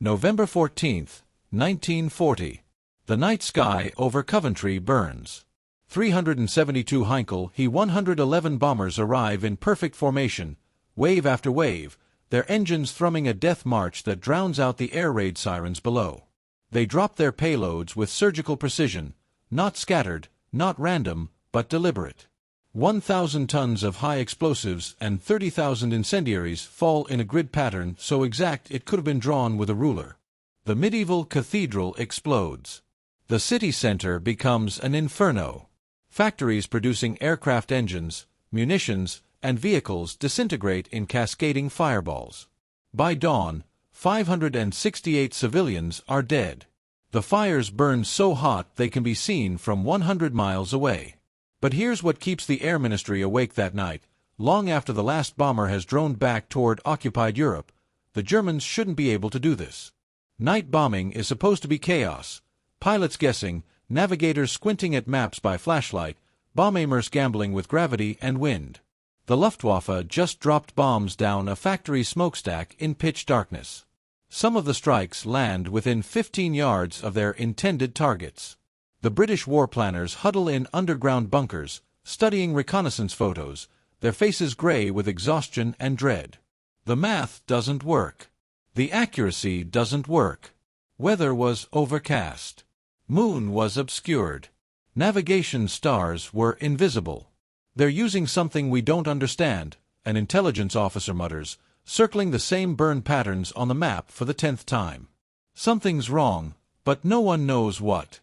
November 14, 1940. The night sky over Coventry burns. 372 Heinkel He-111 bombers arrive in perfect formation, wave after wave, their engines thrumming a death march that drowns out the air raid sirens below. They drop their payloads with surgical precision, not scattered, not random, but deliberate. 1,000 tons of high explosives and 30,000 incendiaries fall in a grid pattern so exact it could have been drawn with a ruler. The medieval cathedral explodes. The city center becomes an inferno. Factories producing aircraft engines, munitions, and vehicles disintegrate in cascading fireballs. By dawn, 568 civilians are dead. The fires burn so hot they can be seen from 100 miles away. But here's what keeps the Air Ministry awake that night. Long after the last bomber has droned back toward occupied Europe, the Germans shouldn't be able to do this. Night bombing is supposed to be chaos. Pilots guessing, navigators squinting at maps by flashlight, bomb aimers gambling with gravity and wind. The Luftwaffe just dropped bombs down a factory smokestack in pitch darkness. Some of the strikes land within 15 yards of their intended targets. The British war planners huddle in underground bunkers, studying reconnaissance photos, their faces gray with exhaustion and dread. The math doesn't work. The accuracy doesn't work. Weather was overcast. Moon was obscured. Navigation stars were invisible. They're using something we don't understand, an intelligence officer mutters, circling the same burn patterns on the map for the 10th time. Something's wrong, but no one knows what.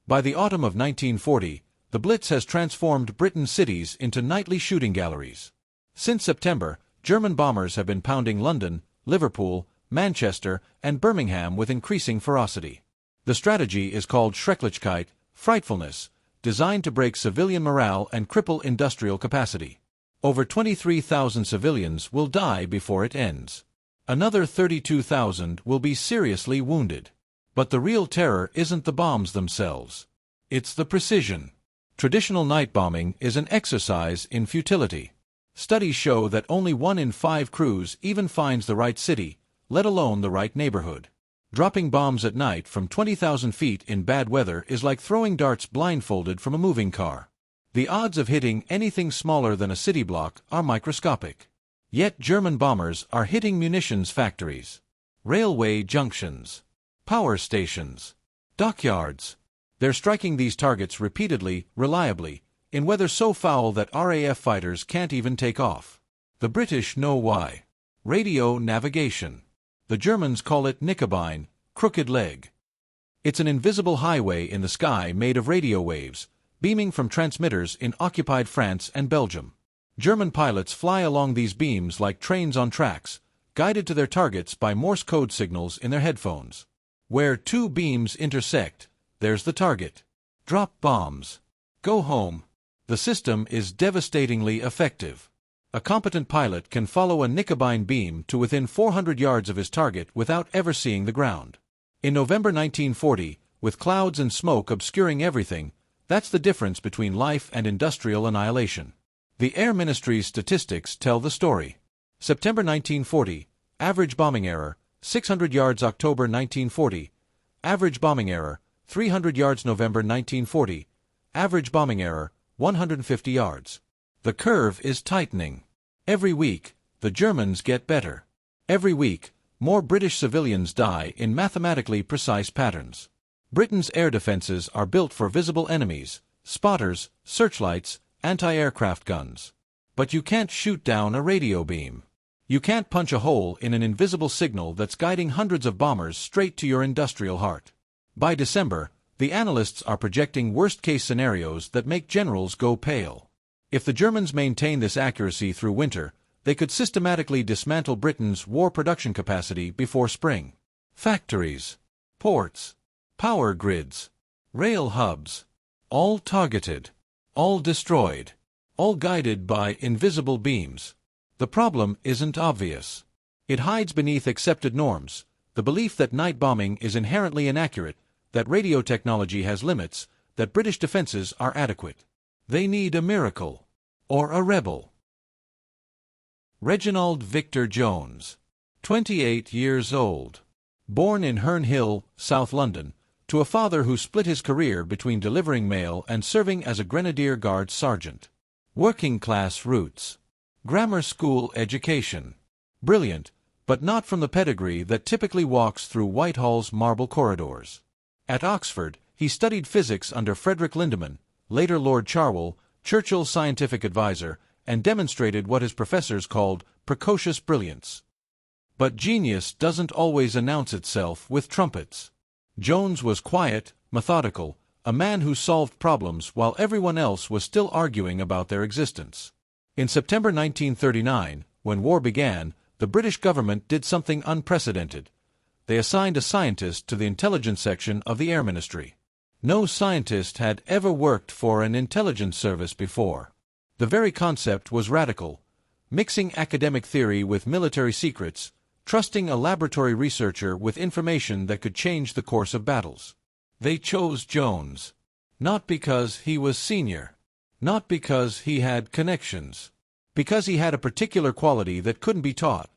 By the autumn of 1940, the Blitz has transformed Britain's cities into nightly shooting galleries. Since September, German bombers have been pounding London, Liverpool, Manchester, and Birmingham with increasing ferocity. The strategy is called Schrecklichkeit, frightfulness, designed to break civilian morale and cripple industrial capacity. Over 23,000 civilians will die before it ends. Another 32,000 will be seriously wounded. But the real terror isn't the bombs themselves. It's the precision. Traditional night bombing is an exercise in futility. Studies show that only 1 in 5 crews even finds the right city, let alone the right neighborhood. Dropping bombs at night from 20,000 feet in bad weather is like throwing darts blindfolded from a moving car. The odds of hitting anything smaller than a city block are microscopic. Yet German bombers are hitting munitions factories, railway junctions, power stations, dockyards. They're striking these targets repeatedly, reliably, in weather so foul that RAF fighters can't even take off. The British know why. Radio navigation. The Germans call it Knickebein, crooked leg. It's an invisible highway in the sky made of radio waves, beaming from transmitters in occupied France and Belgium. German pilots fly along these beams like trains on tracks, guided to their targets by Morse code signals in their headphones. Where 2 beams intersect, there's the target. Drop bombs. Go home. The system is devastatingly effective. A competent pilot can follow a Knickebein beam to within 400 yards of his target without ever seeing the ground. In November 1940, with clouds and smoke obscuring everything, that's the difference between life and industrial annihilation. The Air Ministry's statistics tell the story. September 1940, average bombing error, 600 yards October 1940, average bombing error, 300 yards November 1940, average bombing error, 150 yards. The curve is tightening. Every week, the Germans get better. Every week, more British civilians die in mathematically precise patterns. Britain's air defenses are built for visible enemies, spotters, searchlights, anti-aircraft guns. But you can't shoot down a radio beam. You can't punch a hole in an invisible signal that's guiding hundreds of bombers straight to your industrial heart. By December, the analysts are projecting worst-case scenarios that make generals go pale. If the Germans maintain this accuracy through winter, they could systematically dismantle Britain's war production capacity before spring. Factories, ports, power grids, rail hubs, all targeted, all destroyed, all guided by invisible beams. The problem isn't obvious. It hides beneath accepted norms, the belief that night bombing is inherently inaccurate, that radio technology has limits, that British defenses are adequate. They need a miracle. Or a rebel. Reginald Victor Jones. 28 years old. Born in Herne Hill, South London, to a father who split his career between delivering mail and serving as a Grenadier Guards sergeant. Working-class roots. Grammar school education. Brilliant, but not from the pedigree that typically walks through Whitehall's marble corridors. At Oxford, he studied physics under Frederick Lindemann, later Lord Cherwell, Churchill's scientific advisor, and demonstrated what his professors called precocious brilliance. But genius doesn't always announce itself with trumpets. Jones was quiet, methodical, a man who solved problems while everyone else was still arguing about their existence. In September 1939, when war began, the British government did something unprecedented. They assigned a scientist to the intelligence section of the Air Ministry. No scientist had ever worked for an intelligence service before. The very concept was radical, mixing academic theory with military secrets, trusting a laboratory researcher with information that could change the course of battles. They chose Jones. Not because he was senior. Not because he had connections. Because he had a particular quality that couldn't be taught.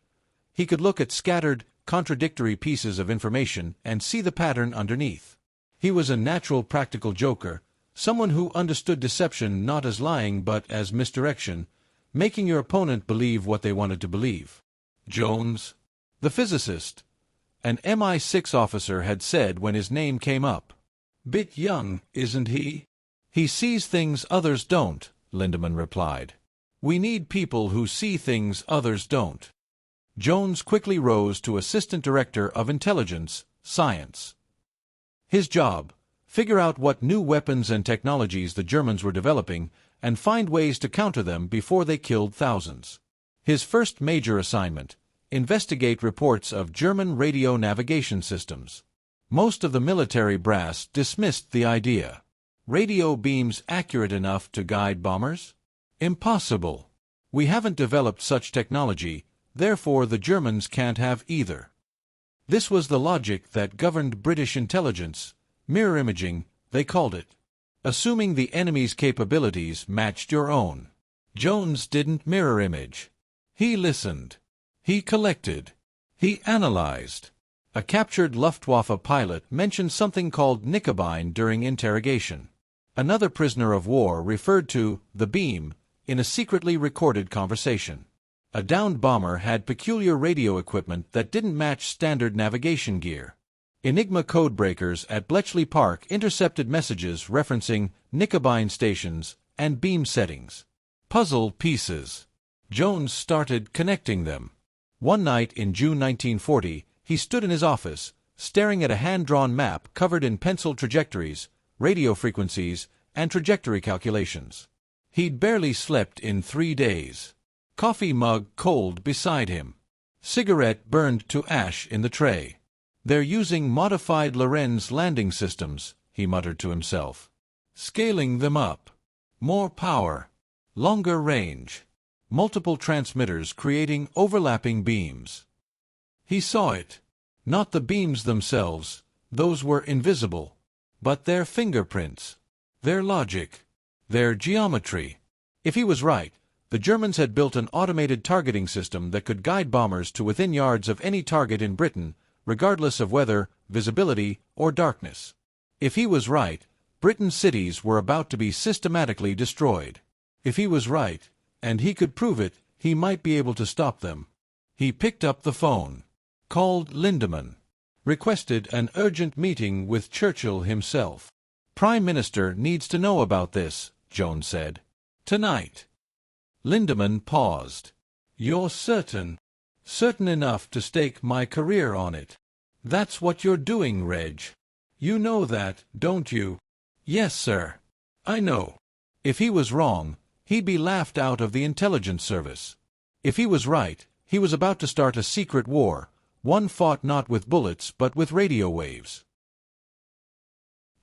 He could look at scattered, contradictory pieces of information and see the pattern underneath. He was a natural practical joker, someone who understood deception not as lying but as misdirection, making your opponent believe what they wanted to believe. Jones, the physicist, an MI6 officer had said when his name came up. "Bit young, isn't he?" "He sees things others don't," Lindemann replied. "We need people who see things others don't." Jones quickly rose to Assistant Director of Intelligence, Science. His job: figure out what new weapons and technologies the Germans were developing and find ways to counter them before they killed thousands. His first major assignment: investigate reports of German radio navigation systems. Most of the military brass dismissed the idea. Radio beams accurate enough to guide bombers? Impossible. We haven't developed such technology, therefore the Germans can't have either. This was the logic that governed British intelligence. Mirror imaging, they called it. Assuming the enemy's capabilities matched your own. Jones didn't mirror image. He listened. He collected. He analyzed. A captured Luftwaffe pilot mentioned something called Knickebein during interrogation. Another prisoner of war referred to the beam in a secretly recorded conversation. A downed bomber had peculiar radio equipment that didn't match standard navigation gear. Enigma codebreakers at Bletchley Park intercepted messages referencing Knickebein stations and beam settings. Puzzle pieces. Jones started connecting them. One night in June 1940, he stood in his office, staring at a hand-drawn map covered in penciled trajectories, radio frequencies, and trajectory calculations. He'd barely slept in 3 days. Coffee mug cold beside him. Cigarette burned to ash in the tray. "They're using modified Lorenz landing systems," he muttered to himself. "Scaling them up. More power. Longer range. Multiple transmitters creating overlapping beams." He saw it. Not the beams themselves, those were invisible, but their fingerprints, their logic, their geometry. If he was right, the Germans had built an automated targeting system that could guide bombers to within yards of any target in Britain, regardless of weather, visibility, or darkness. If he was right, Britain's cities were about to be systematically destroyed. If he was right, and he could prove it, he might be able to stop them. He picked up the phone, called Lindemann, requested an urgent meeting with Churchill himself. "Prime Minister needs to know about this," Jones said. "Tonight." Lindemann paused. "You're certain? Certain enough to stake my career on it? That's what you're doing, Reg. You know that, don't you?" "Yes, sir. I know." If he was wrong, he'd be laughed out of the intelligence service. If he was right, he was about to start a secret war, one fought not with bullets but with radio waves.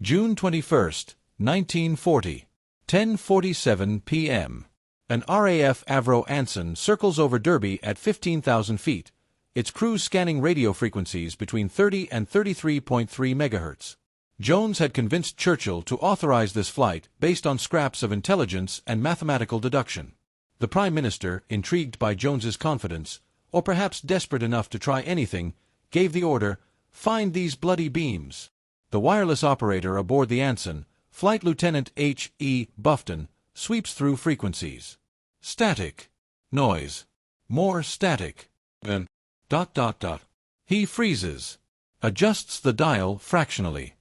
June 21st, 1940, 10:47 p.m. An RAF Avro Anson circles over Derby at 15,000 feet, its crew scanning radio frequencies between 30 and 33.3 MHz. Jones had convinced Churchill to authorize this flight based on scraps of intelligence and mathematical deduction. The Prime Minister, intrigued by Jones's confidence, or perhaps desperate enough to try anything, gave the order, "Find these bloody beams." The wireless operator aboard the Anson, Flight Lieutenant H.E. Bufton, sweeps through frequencies. Static. Noise. More static. Then, ... He freezes. Adjusts the dial fractionally. ...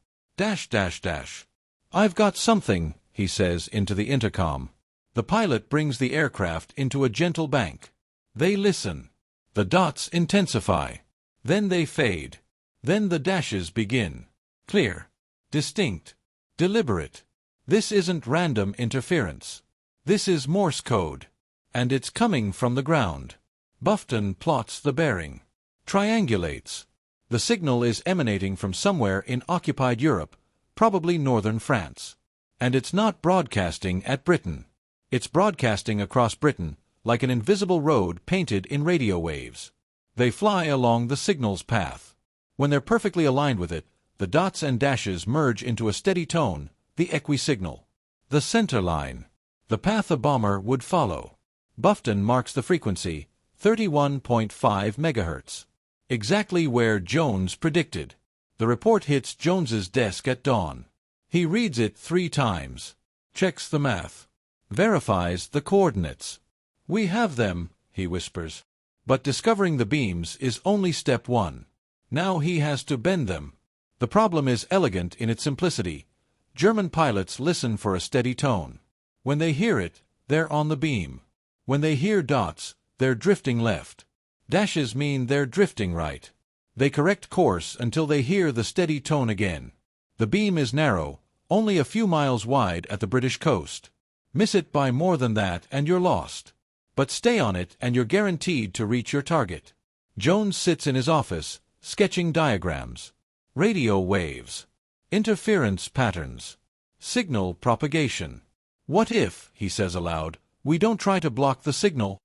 "I've got something," he says into the intercom. The pilot brings the aircraft into a gentle bank. They listen. The dots intensify. Then they fade. Then the dashes begin. Clear. Distinct. Deliberate. This isn't random interference. This is Morse code. And it's coming from the ground. Bufton plots the bearing. Triangulates. The signal is emanating from somewhere in occupied Europe, probably northern France. And it's not broadcasting at Britain. It's broadcasting across Britain, like an invisible road painted in radio waves. They fly along the signal's path. When they're perfectly aligned with it, the dots and dashes merge into a steady tone, the equi-signal. The center line. The path a bomber would follow. Bufton marks the frequency, 31.5 megahertz. Exactly where Jones predicted. The report hits Jones's desk at dawn. He reads it 3 times. Checks the math. Verifies the coordinates. "We have them," he whispers. But discovering the beams is only step 1. Now he has to bend them. The problem is elegant in its simplicity. German pilots listen for a steady tone. When they hear it, they're on the beam. When they hear dots, they're drifting left. Dashes mean they're drifting right. They correct course until they hear the steady tone again. The beam is narrow, only a few miles wide at the British coast. Miss it by more than that and you're lost. But stay on it and you're guaranteed to reach your target. Jones sits in his office, sketching diagrams. Radio waves. Interference patterns. Signal propagation. "What if," he says aloud, "we don't try to block the signal?"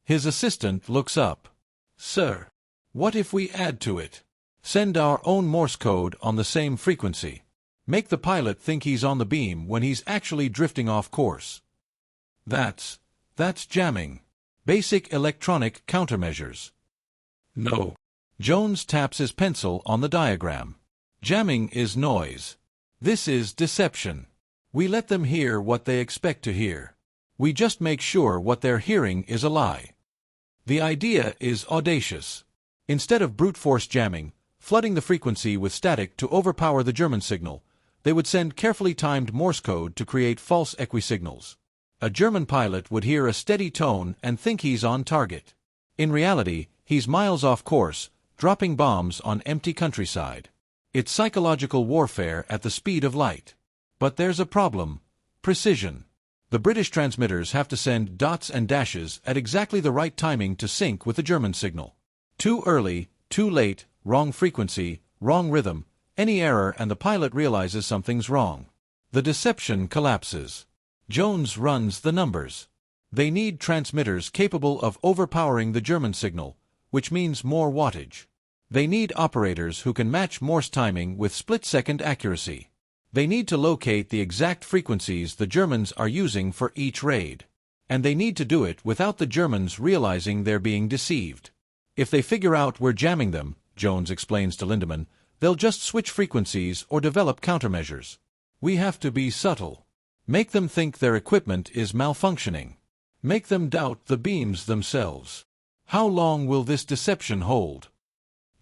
His assistant looks up. "Sir, what if we add to it? Send our own Morse code on the same frequency. Make the pilot think he's on the beam when he's actually drifting off course." That's jamming. Basic electronic countermeasures. No. Jones taps his pencil on the diagram. Jamming is noise. This is deception. We let them hear what they expect to hear. We just make sure what they're hearing is a lie. The idea is audacious. Instead of brute force jamming, flooding the frequency with static to overpower the German signal, they would send carefully timed Morse code to create false equi-signals. A German pilot would hear a steady tone and think he's on target. In reality, he's miles off course, dropping bombs on empty countryside. It's psychological warfare at the speed of light. But there's a problem: precision. The British transmitters have to send dots and dashes at exactly the right timing to sync with the German signal. Too early, too late, wrong frequency, wrong rhythm, any error and the pilot realizes something's wrong. The deception collapses. Jones runs the numbers. They need transmitters capable of overpowering the German signal, which means more wattage. They need operators who can match Morse timing with split-second accuracy. They need to locate the exact frequencies the Germans are using for each raid. And they need to do it without the Germans realizing they're being deceived. If they figure out we're jamming them, Jones explains to Lindemann, they'll just switch frequencies or develop countermeasures. We have to be subtle. Make them think their equipment is malfunctioning. Make them doubt the beams themselves. How long will this deception hold?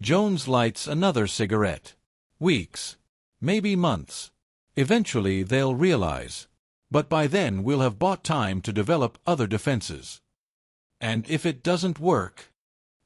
Jones lights another cigarette. Weeks. Maybe months. Eventually they'll realize. But by then we'll have bought time to develop other defenses. And if it doesn't work,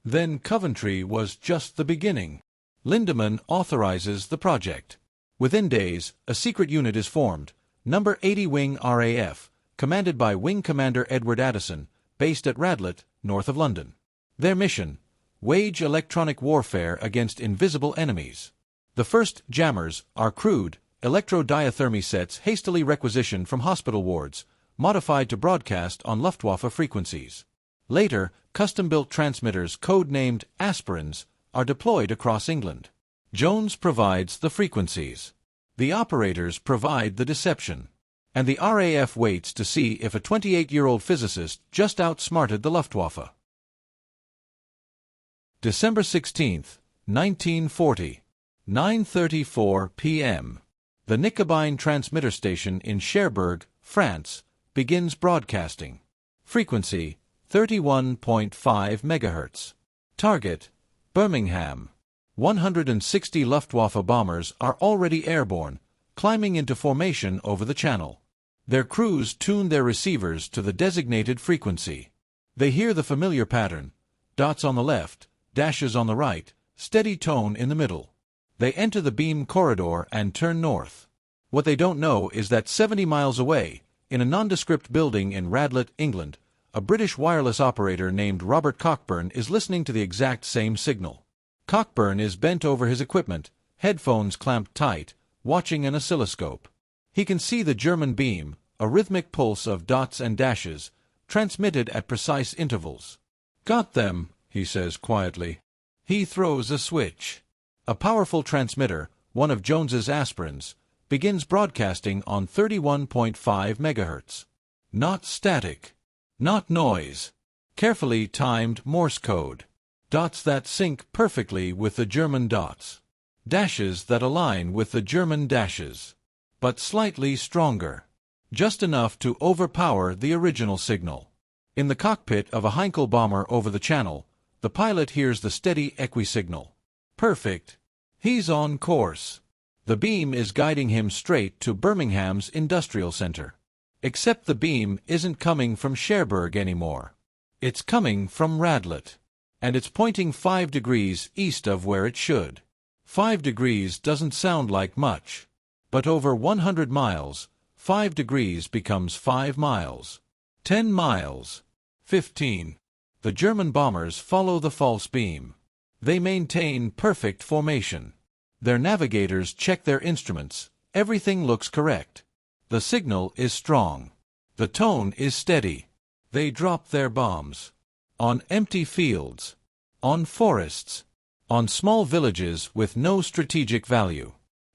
then Coventry was just the beginning. Lindemann authorizes the project. Within days, a secret unit is formed, Number 80 Wing RAF, commanded by Wing Commander Edward Addison, based at Radlett, north of London. Their mission: wage electronic warfare against invisible enemies. The first jammers are crude, electrodiathermy sets hastily requisitioned from hospital wards, modified to broadcast on Luftwaffe frequencies. Later, custom-built transmitters code-named aspirins are deployed across England. Jones provides the frequencies. The operators provide the deception. And the RAF waits to see if a 28-year-old physicist just outsmarted the Luftwaffe. December 16, 1940, 9:34 p.m. The Knickebein transmitter station in Cherbourg, France, begins broadcasting. Frequency 31.5 MHz. Target Birmingham. 160 Luftwaffe bombers are already airborne, climbing into formation over the channel. Their crews tune their receivers to the designated frequency. They hear the familiar pattern: dots on the left, dashes on the right, steady tone in the middle. They enter the beam corridor and turn north. What they don't know is that 70 miles away, in a nondescript building in Radlett, England, a British wireless operator named Robert Cockburn is listening to the exact same signal. Cockburn is bent over his equipment, headphones clamped tight, watching an oscilloscope. He can see the German beam, a rhythmic pulse of dots and dashes, transmitted at precise intervals. "Got them," he says quietly. He throws a switch. A powerful transmitter, one of Jones's aspirins, begins broadcasting on 31.5 MHz. Not static. Not noise. Carefully timed Morse code. Dots that sync perfectly with the German dots. Dashes that align with the German dashes. But slightly stronger. Just enough to overpower the original signal. In the cockpit of a Heinkel bomber over the channel, the pilot hears the steady equi-signal. Perfect. He's on course. The beam is guiding him straight to Birmingham's industrial center. Except the beam isn't coming from Cherbourg anymore. It's coming from Radlett. And it's pointing 5 degrees east of where it should. 5 degrees doesn't sound like much. But over 100 miles, 5 degrees becomes 5 miles. 10 miles. 15. The German bombers follow the false beam. They maintain perfect formation. Their navigators check their instruments. Everything looks correct. The signal is strong. The tone is steady. They drop their bombs. On empty fields. On forests. On small villages with no strategic value.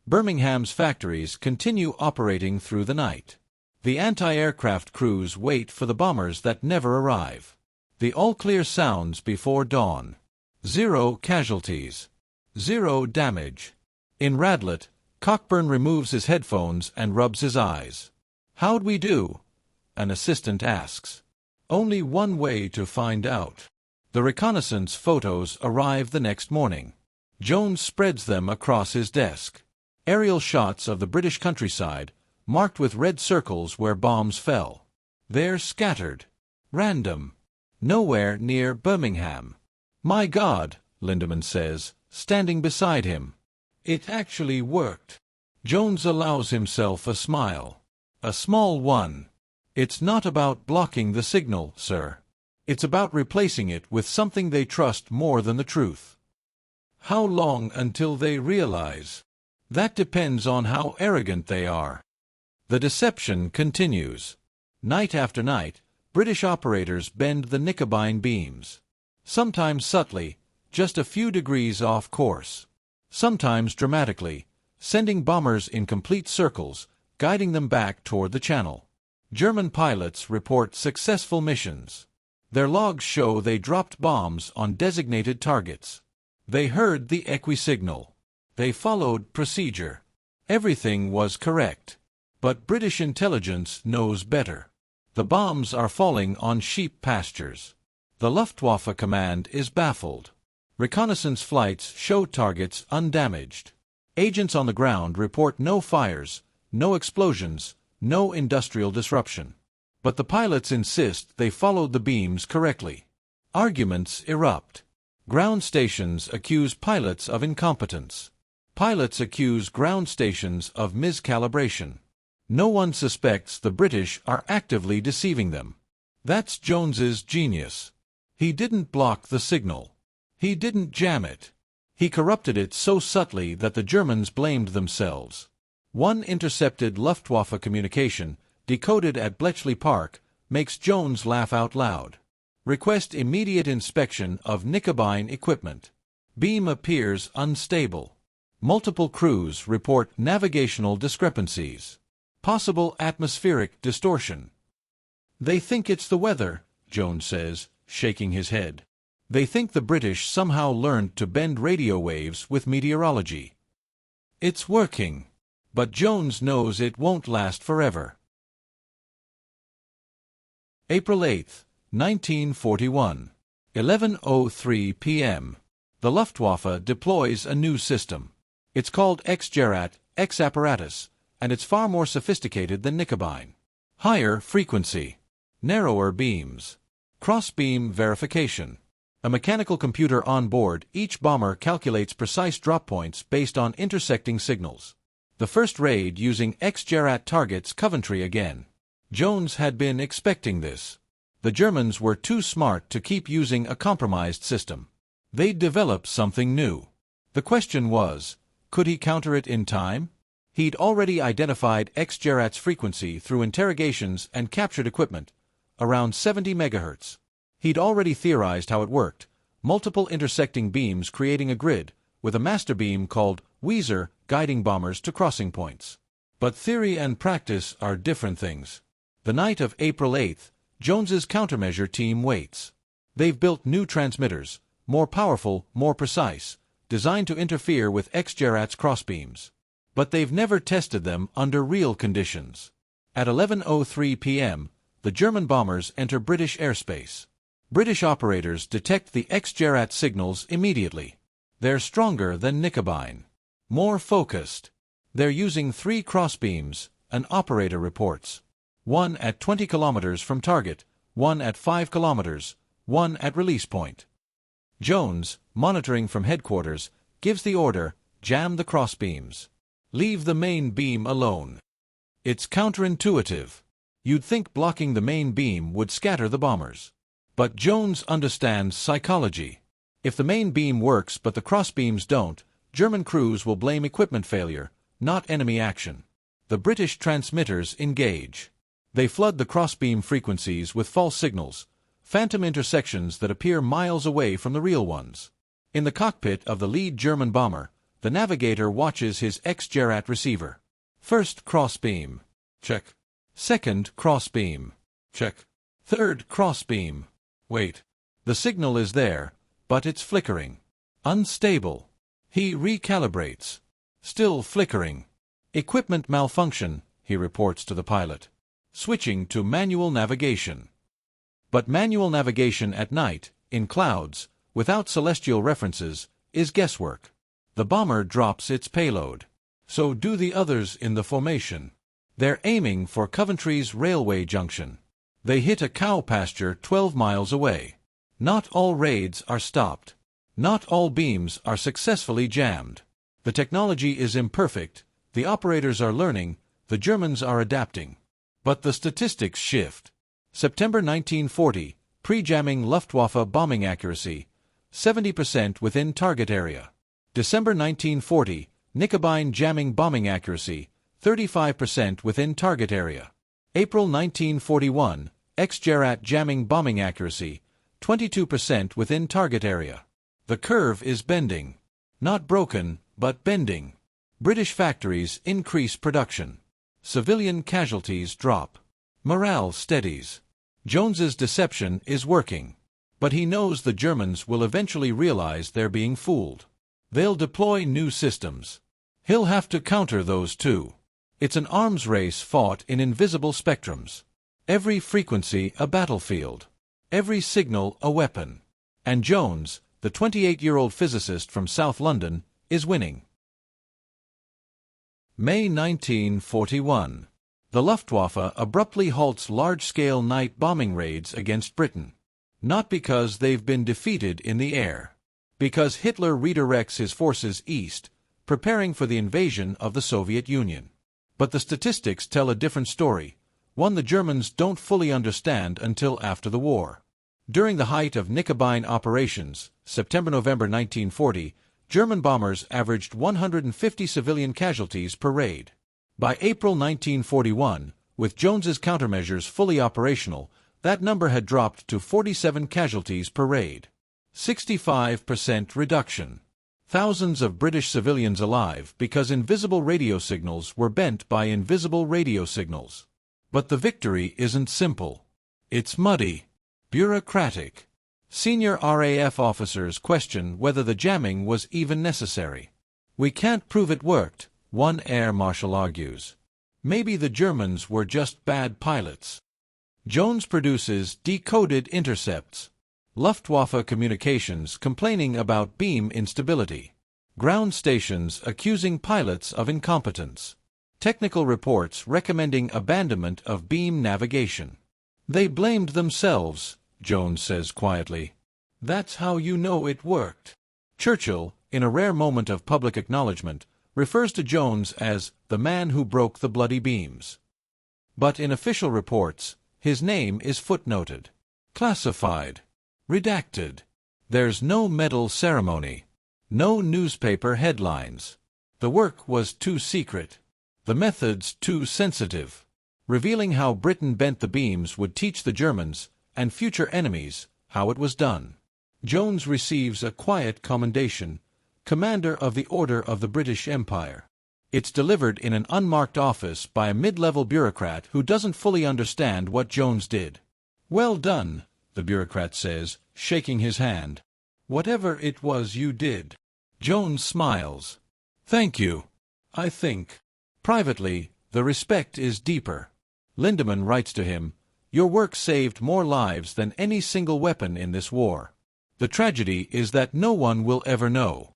Birmingham's factories continue operating through the night. The anti-aircraft crews wait for the bombers that never arrive. The all-clear sounds before dawn. 0 casualties. 0 damage. In Radlett, Cockburn removes his headphones and rubs his eyes. "How'd we do?" an assistant asks. Only one way to find out. The reconnaissance photos arrive the next morning. Jones spreads them across his desk. Aerial shots of the British countryside, marked with red circles where bombs fell. They're scattered. Random. Nowhere near Birmingham. "My God," Lindemann says, standing beside him. "It actually worked." Jones allows himself a smile. A small one. "It's not about blocking the signal, sir. It's about replacing it with something they trust more than the truth." How long until they realize? That depends on how arrogant they are. The deception continues. Night after night, British operators bend the Knickebein beams. Sometimes subtly, just a few degrees off course. Sometimes dramatically, sending bombers in complete circles, guiding them back toward the channel. German pilots report successful missions. Their logs show they dropped bombs on designated targets. They heard the equi-signal. They followed procedure. Everything was correct. But British intelligence knows better. The bombs are falling on sheep pastures. The Luftwaffe command is baffled. Reconnaissance flights show targets undamaged. Agents on the ground report no fires, no explosions, no industrial disruption. But the pilots insist they followed the beams correctly. Arguments erupt. Ground stations accuse pilots of incompetence. Pilots accuse ground stations of miscalibration. No one suspects the British are actively deceiving them. That's Jones's genius. He didn't block the signal. He didn't jam it. He corrupted it so subtly that the Germans blamed themselves. One intercepted Luftwaffe communication, decoded at Bletchley Park, makes Jones laugh out loud. Request immediate inspection of Knickebein equipment. Beam appears unstable. Multiple crews report navigational discrepancies. Possible atmospheric distortion. "They think it's the weather," Jones says, shaking his head. They think the British somehow learned to bend radio waves with meteorology. It's working. But Jones knows it won't last forever. April 8, 1941. 11:03 p.m. The Luftwaffe deploys a new system. It's called X-Gerät, X-apparatus, and it's far more sophisticated than Knickebein. Higher frequency. Narrower beams. Cross-beam verification. A mechanical computer on board, each bomber calculates precise drop points based on intersecting signals. The first raid using X-Gerät targets Coventry again. Jones had been expecting this. The Germans were too smart to keep using a compromised system. They'd developed something new. The question was, could he counter it in time? He'd already identified X-Gerát's frequency through interrogations and captured equipment, around 70 MHz. He'd already theorized how it worked, multiple intersecting beams creating a grid, with a master beam called WWII guiding bombers to crossing points. But theory and practice are different things. The night of April 8th, Jones's countermeasure team waits. They've built new transmitters, more powerful, more precise, designed to interfere with X-Gerát's crossbeams. But they've never tested them under real conditions. At 11:03 p.m., the German bombers enter British airspace. British operators detect the X-Gerät signals immediately. They're stronger than Knickebein. More focused. They're using 3 crossbeams, an operator reports. One at 20 kilometers from target, one at 5 kilometers, one at release point. Jones, monitoring from headquarters, gives the order, jam the crossbeams. Leave the main beam alone. It's counterintuitive. You'd think blocking the main beam would scatter the bombers. But Jones understands psychology. If the main beam works but the crossbeams don't, German crews will blame equipment failure, not enemy action. The British transmitters engage. They flood the crossbeam frequencies with false signals, phantom intersections that appear miles away from the real ones. In the cockpit of the lead German bomber, the navigator watches his X-Gerät receiver. First crossbeam. Check. Second crossbeam. Check. Third crossbeam. Wait. The signal is there, but it's flickering. Unstable. He recalibrates. Still flickering. Equipment malfunction, he reports to the pilot. Switching to manual navigation. But manual navigation at night, in clouds, without celestial references, is guesswork. The bomber drops its payload. So do the others in the formation. They're aiming for Coventry's railway junction. They hit a cow pasture 12 miles away. Not all raids are stopped. Not all beams are successfully jammed. The technology is imperfect, the operators are learning, the Germans are adapting. But the statistics shift. September 1940, pre-jamming Luftwaffe bombing accuracy, 70% within target area. December 1940, Knickebein jamming bombing accuracy, 35% within target area. April 1941, X-Gerät jamming bombing accuracy, 22% within target area. The curve is bending. Not broken, but bending. British factories increase production. Civilian casualties drop. Morale steadies. Jones's deception is working. But he knows the Germans will eventually realize they're being fooled. They'll deploy new systems. He'll have to counter those too. It's an arms race fought in invisible spectrums. Every frequency a battlefield. Every signal a weapon. And Jones, the 28-year-old physicist from South London, is winning. May 1941. The Luftwaffe abruptly halts large-scale night bombing raids against Britain. Not because they've been defeated in the air. Because Hitler redirects his forces east, preparing for the invasion of the Soviet Union. But the statistics tell a different story, one the Germans don't fully understand until after the war. During the height of Knickebein operations, September-November 1940, German bombers averaged 150 civilian casualties per raid. By April 1941, with Jones's countermeasures fully operational, that number had dropped to 47 casualties per raid. 65% reduction. Thousands of British civilians alive because invisible radio signals were bent by invisible radio signals. But the victory isn't simple. It's muddy. Bureaucratic. Senior RAF officers question whether the jamming was even necessary. "We can't prove it worked," one air marshal argues. "Maybe the Germans were just bad pilots." Jones produces decoded intercepts. Luftwaffe communications complaining about beam instability. Ground stations accusing pilots of incompetence. Technical reports recommending abandonment of beam navigation. "They blamed themselves," Jones says quietly. "That's how you know it worked." Churchill, in a rare moment of public acknowledgement, refers to Jones as the man who broke the bloody beams. But in official reports, his name is footnoted. Classified. Redacted. There's no medal ceremony. No newspaper headlines. The work was too secret. The methods too sensitive. Revealing how Britain bent the beams would teach the Germans, and future enemies, how it was done. Jones receives a quiet commendation, Commander of the Order of the British Empire. It's delivered in an unmarked office by a mid-level bureaucrat who doesn't fully understand what Jones did. "Well done," the bureaucrat says, shaking his hand. "Whatever it was you did." Jones smiles. "Thank you. I think." Privately, the respect is deeper. Lindemann writes to him, "Your work saved more lives than any single weapon in this war. The tragedy is that no one will ever know."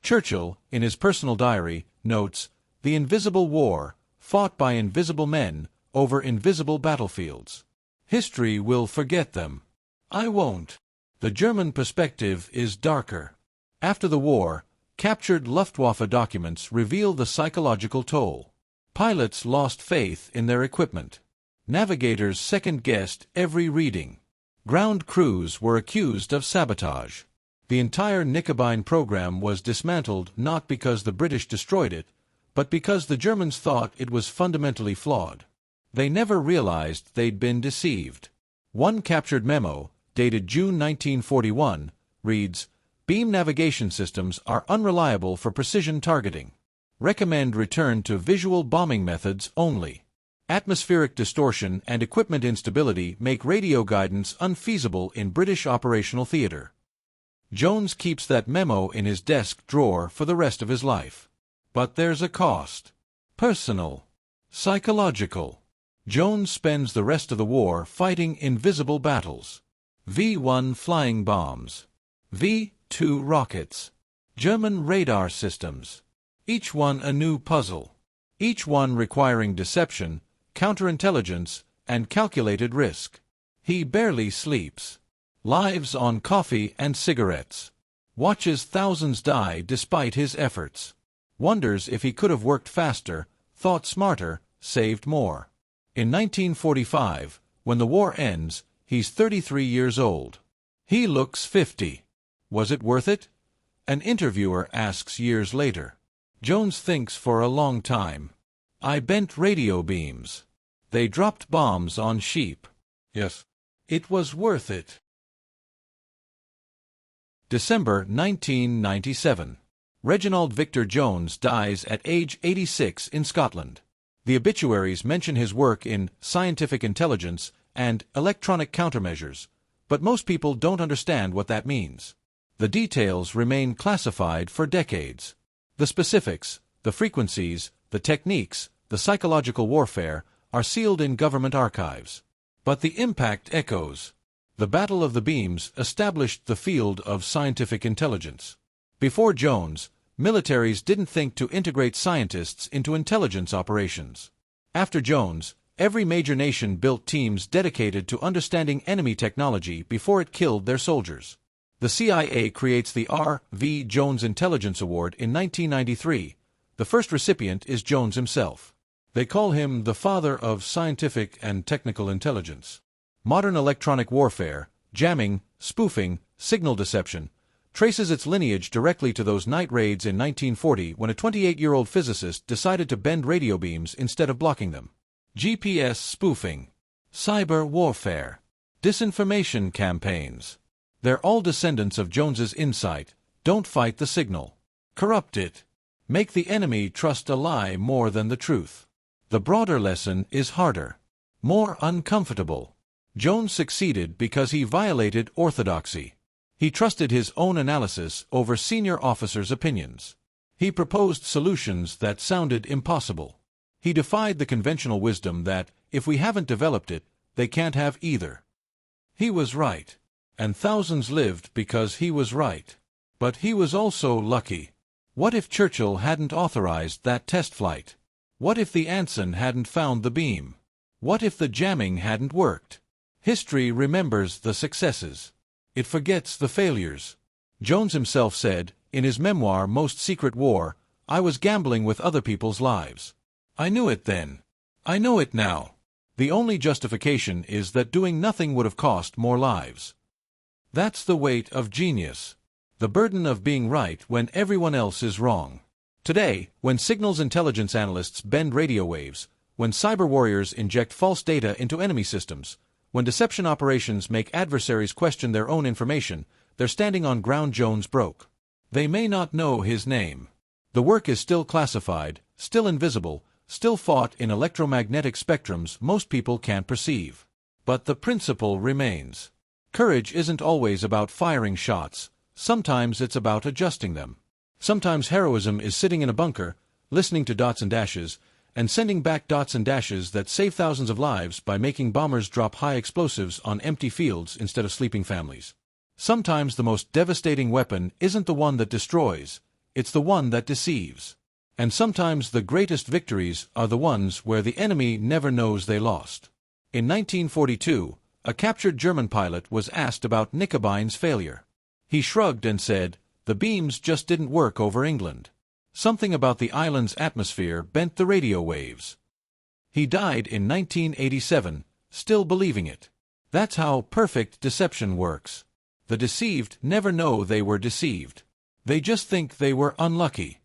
Churchill, in his personal diary, notes, "The invisible war, fought by invisible men, over invisible battlefields. History will forget them. I won't." The German perspective is darker. After the war, captured Luftwaffe documents reveal the psychological toll. Pilots lost faith in their equipment. Navigators second-guessed every reading. Ground crews were accused of sabotage. The entire Knickebein program was dismantled not because the British destroyed it, but because the Germans thought it was fundamentally flawed. They never realized they'd been deceived. One captured memo, dated June 1941, reads, "Beam navigation systems are unreliable for precision targeting. Recommend return to visual bombing methods only. Atmospheric distortion and equipment instability make radio guidance unfeasible in British operational theater." Jones keeps that memo in his desk drawer for the rest of his life. But there's a cost. Personal. Psychological. Jones spends the rest of the war fighting invisible battles. V-1 flying bombs. V-2 rockets. German radar systems. Each one a new puzzle. Each one requiring deception, counterintelligence, and calculated risk. He barely sleeps. Lives on coffee and cigarettes. Watches thousands die despite his efforts. Wonders if he could have worked faster, thought smarter, saved more. In 1945, when the war ends, he's 33 years old. He looks 50. Was it worth it? An interviewer asks years later. Jones thinks for a long time. "I bent radio beams. They dropped bombs on sheep. Yes. It was worth it." December 1997. Reginald Victor Jones dies at age 86 in Scotland. The obituaries mention his work in scientific intelligence and electronic countermeasures, but most people don't understand what that means. The details remain classified for decades. The specifics, the frequencies, the techniques, the psychological warfare are sealed in government archives. But the impact echoes. The Battle of the Beams established the field of scientific intelligence. Before Jones, militaries didn't think to integrate scientists into intelligence operations. After Jones, every major nation built teams dedicated to understanding enemy technology before it killed their soldiers. The CIA creates the R.V. Jones Intelligence Award in 1993. The first recipient is Jones himself. They call him the father of scientific and technical intelligence. Modern electronic warfare, jamming, spoofing, signal deception, traces its lineage directly to those night raids in 1940 when a 28-year-old physicist decided to bend radio beams instead of blocking them. GPS spoofing, cyber warfare, disinformation campaigns. They're all descendants of Jones's insight. Don't fight the signal. Corrupt it. Make the enemy trust a lie more than the truth. The broader lesson is harder, more uncomfortable. Jones succeeded because he violated orthodoxy. He trusted his own analysis over senior officers' opinions. He proposed solutions that sounded impossible. He defied the conventional wisdom that, if we haven't developed it, they can't have either. He was right. And thousands lived because he was right. But he was also lucky. What if Churchill hadn't authorized that test flight? What if the Anson hadn't found the beam? What if the jamming hadn't worked? History remembers the successes. It forgets the failures. Jones himself said, in his memoir Most Secret War, "I was gambling with other people's lives. I knew it then. I know it now. The only justification is that doing nothing would have cost more lives." That's the weight of genius. The burden of being right when everyone else is wrong. Today, when signals intelligence analysts bend radio waves, when cyber warriors inject false data into enemy systems, when deception operations make adversaries question their own information, they're standing on ground Jones broke. They may not know his name. The work is still classified, still invisible, still fought in electromagnetic spectrums most people can't perceive. But the principle remains. Courage isn't always about firing shots. Sometimes it's about adjusting them. Sometimes heroism is sitting in a bunker, listening to dots and dashes, and sending back dots and dashes that save thousands of lives by making bombers drop high explosives on empty fields instead of sleeping families. Sometimes the most devastating weapon isn't the one that destroys, it's the one that deceives. And sometimes the greatest victories are the ones where the enemy never knows they lost. In 1942, a captured German pilot was asked about Knickebein's failure. He shrugged and said, "The beams just didn't work over England. Something about the island's atmosphere bent the radio waves." He died in 1987, still believing it. That's how perfect deception works. The deceived never know they were deceived. They just think they were unlucky.